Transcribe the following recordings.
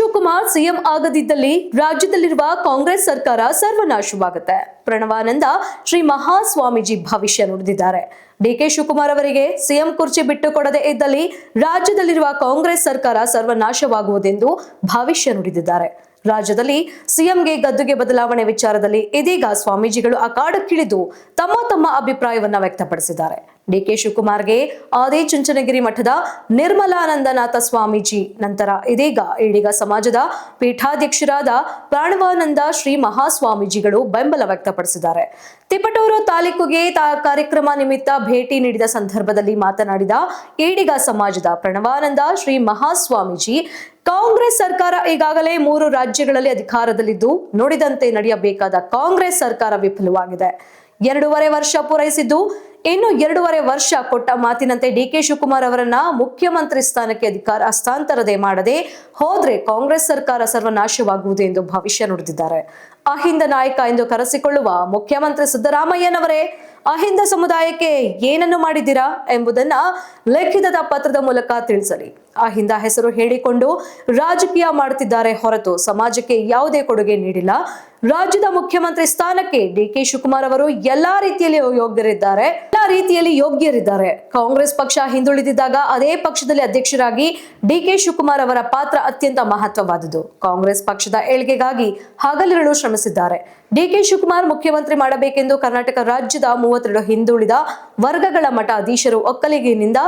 Shivakumar CM ಆಗದಿದ್ದಲ್ಲಿ ರಾಜ್ಯದಲ್ಲಿರುವ ಕಾಂಗ್ರೆಸ್ ಸರ್ಕಾರ ಸರ್ವನಾಶವಾಗುತ್ತೆ. ಪ್ರಣವಾನಂದ ಶ್ರೀ ಮಹಾಸ್ವಾಮೀಜಿ ಭವಿಷ್ಯ ನುಡಿದಿದ್ದಾರೆ. ಡಿಕೆ ಶಿವಕುಮಾರ್ ಅವರಿಗೆ ಸಿಎಂ ಕುರ್ಚಿ ಬಿಟ್ಟು ಕೊಡದೇ ಇದ್ದಲ್ಲಿ ರಾಜ್ಯದಲ್ಲಿರುವ ಕಾಂಗ್ರೆಸ್ ಸರ್ಕಾರ ಸರ್ವನಾಶವಾಗುವುದೆಂದು ಭವಿಷ್ಯ ನುಡಿದಿದ್ದಾರೆ. ರಾಜ್ಯದಲ್ಲಿ ಸಿಎಂಗೆ ಗದ್ದುಗೆ ಬದಲಾವಣೆ ವಿಚಾರದಲ್ಲಿ ಇದೀಗ ಸ್ವಾಮೀಜಿಗಳು ಅಖಾಡಕ್ಕಿಳಿದು ತಮ್ಮ ಅಭಿಪ್ರಾಯವನ್ನ ವ್ಯಕ್ತಪಡಿಸಿದ್ದಾರೆ. ಡಿಕೆ ಶಿವಕುಮಾರ್ಗೆ ಆದಿಚುಂಚನಗಿರಿ ಮಠದ ನಿರ್ಮಲಾನಂದನಾಥ ಸ್ವಾಮೀಜಿ ನಂತರ ಇದೀಗ ಈಡಿಗ ಸಮಾಜದ ಪೀಠಾಧ್ಯಕ್ಷರಾದ ಪ್ರಣವಾನಂದ ಶ್ರೀ ಮಹಾಸ್ವಾಮೀಜಿಗಳು ಬೆಂಬಲ ವ್ಯಕ್ತಪಡಿಸಿದ್ದಾರೆ. ತಿಪಟೂರು ತಾಲೂಕಿಗೆ ಕಾರ್ಯಕ್ರಮ ನಿಮಿತ್ತ ಭೇಟಿ ನೀಡಿದ ಸಂದರ್ಭದಲ್ಲಿ ಮಾತನಾಡಿದ ಈಡಿಗ ಸಮಾಜದ ಪ್ರಣವಾನಂದ ಶ್ರೀ ಮಹಾಸ್ವಾಮೀಜಿ, ಕಾಂಗ್ರೆಸ್ ಸರ್ಕಾರ ಈಗಾಗಲೇ 3 ರಾಜ್ಯಗಳಲ್ಲಿ ಅಧಿಕಾರದಲ್ಲಿದ್ದು ನುಡಿದಂತೆ ನಡೆಯಬೇಕಾದ ಕಾಂಗ್ರೆಸ್ ಸರ್ಕಾರ ವಿಫಲವಾಗಿದೆ. 2.5 ವರ್ಷ ಪೂರೈಸಿದ್ದು ಇನ್ನು 2.5 ವರ್ಷ ಕೊಟ್ಟ ಮಾತಿನಂತೆ ಡಿಕೆ ಶಿವಕುಮಾರ್ ಅವರನ್ನ ಮುಖ್ಯಮಂತ್ರಿ ಸ್ಥಾನಕ್ಕೆ ಅಧಿಕಾರ ಹಸ್ತಾಂತರದೆ ಮಾಡದೆ ಹೋದ್ರೆ ಕಾಂಗ್ರೆಸ್ ಸರ್ಕಾರ ಸರ್ವನಾಶವಾಗುವುದು ಎಂದು ಭವಿಷ್ಯ ನುಡಿದಿದ್ದಾರೆ. ಅಹಿಂದ ನಾಯಕ ಎಂದು ಕರೆಸಿಕೊಳ್ಳುವ ಮುಖ್ಯಮಂತ್ರಿ ಸಿದ್ದರಾಮಯ್ಯನವರೇ ಅಹಿಂದ ಸಮುದಾಯಕ್ಕೆ ಏನನ್ನು ಮಾಡಿದ್ದೀರಾ ಎಂಬುದನ್ನ ಲಿಖಿತದ ಪತ್ರದ ಮೂಲಕ ತಿಳಿಸಲಿ. ಅಹಿಂದ ಹೆಸರು ಹೇಳಿಕೊಂಡು ರಾಜಕೀಯ ಮಾಡುತ್ತಿದ್ದಾರೆ ಹೊರತು ಸಮಾಜಕ್ಕೆ ಯಾವುದೇ ಕೊಡುಗೆ ನೀಡಿಲ್ಲ. ರಾಜ್ಯದ ಮುಖ್ಯಮಂತ್ರಿ ಸ್ಥಾನಕ್ಕೆ ಡಿಕೆ ಶಿವಕುಮಾರ್ ಅವರು ಎಲ್ಲಾ ರೀತಿಯಲ್ಲಿ ಯೋಗ್ಯರಿದ್ದಾರೆ. ಕಾಂಗ್ರೆಸ್ ಪಕ್ಷ ಹಿಂದುಳಿದಿದ್ದಾಗ ಅದೇ ಪಕ್ಷದಲ್ಲಿ ಅಧ್ಯಕ್ಷರಾಗಿ ಡಿಕೆ ಶಿವಕುಮಾರ್ ಅವರ ಪಾತ್ರ ಅತ್ಯಂತ ಮಹತ್ವವಾದುದು. ಕಾಂಗ್ರೆಸ್ ಪಕ್ಷದ ಏಳ್ಗೆಗಾಗಿ ಹಗಲಿರುಳು ಶ್ರಮಿಸಿದ್ದಾರೆ. ಡಿಕೆ ಶಿವಕುಮಾರ್ ಮುಖ್ಯಮಂತ್ರಿ ಮಾಡಬೇಕೆಂದು ಕರ್ನಾಟಕ ರಾಜ್ಯದ 32 ಹಿಂದುಳಿದ ವರ್ಗಗಳ ಮಠಾಧೀಶರು ಒಕ್ಕಲಿಗಿನಿಂದ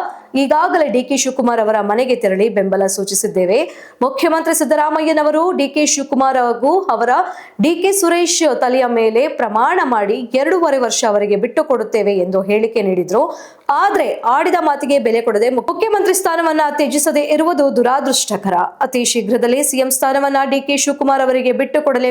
ಈಗಾಗಲೇ ಡಿಕೆ ಶಿವಕುಮಾರ್ ಅವರ ಮನೆಗೆ ತೆರಳಿ ಬೆಂಬಲ ಸೂಚಿಸಿದ್ದೇವೆ. ಮುಖ್ಯಮಂತ್ರಿ ಸಿದ್ದರಾಮಯ್ಯನವರು ಡಿಕೆ ಶಿವಕುಮಾರ್ ಹಾಗೂ ಅವರ ಡಿಕೆ ಸುರೇಶ್ ತಲೆಯ ಮೇಲೆ ಪ್ರಮಾಣ ಮಾಡಿ 2.5 ವರ್ಷ ಅವರಿಗೆ ಬಿಟ್ಟು ಕೊಡುತ್ತೇವೆ ಎಂದು ಹೇಳಿಕೆ ನೀಡಿದ್ರು. ಆದ್ರೆ ಆಡಿದ ಮಾತಿಗೆ ಬೆಲೆ ಕೊಡದೆ ಮುಖ್ಯಮಂತ್ರಿ ಸ್ಥಾನವನ್ನ ತ್ಯಜಿಸದೆ ಇರುವುದು ದುರಾದೃಷ್ಟಕರ. ಅತಿ ಶೀಘ್ರದಲ್ಲೇ ಸಿಎಂ ಸ್ಥಾನವನ್ನ ಡಿಕೆ ಶಿವಕುಮಾರ್ ಅವರಿಗೆ ಬಿಟ್ಟು ಕೊಡಲೇ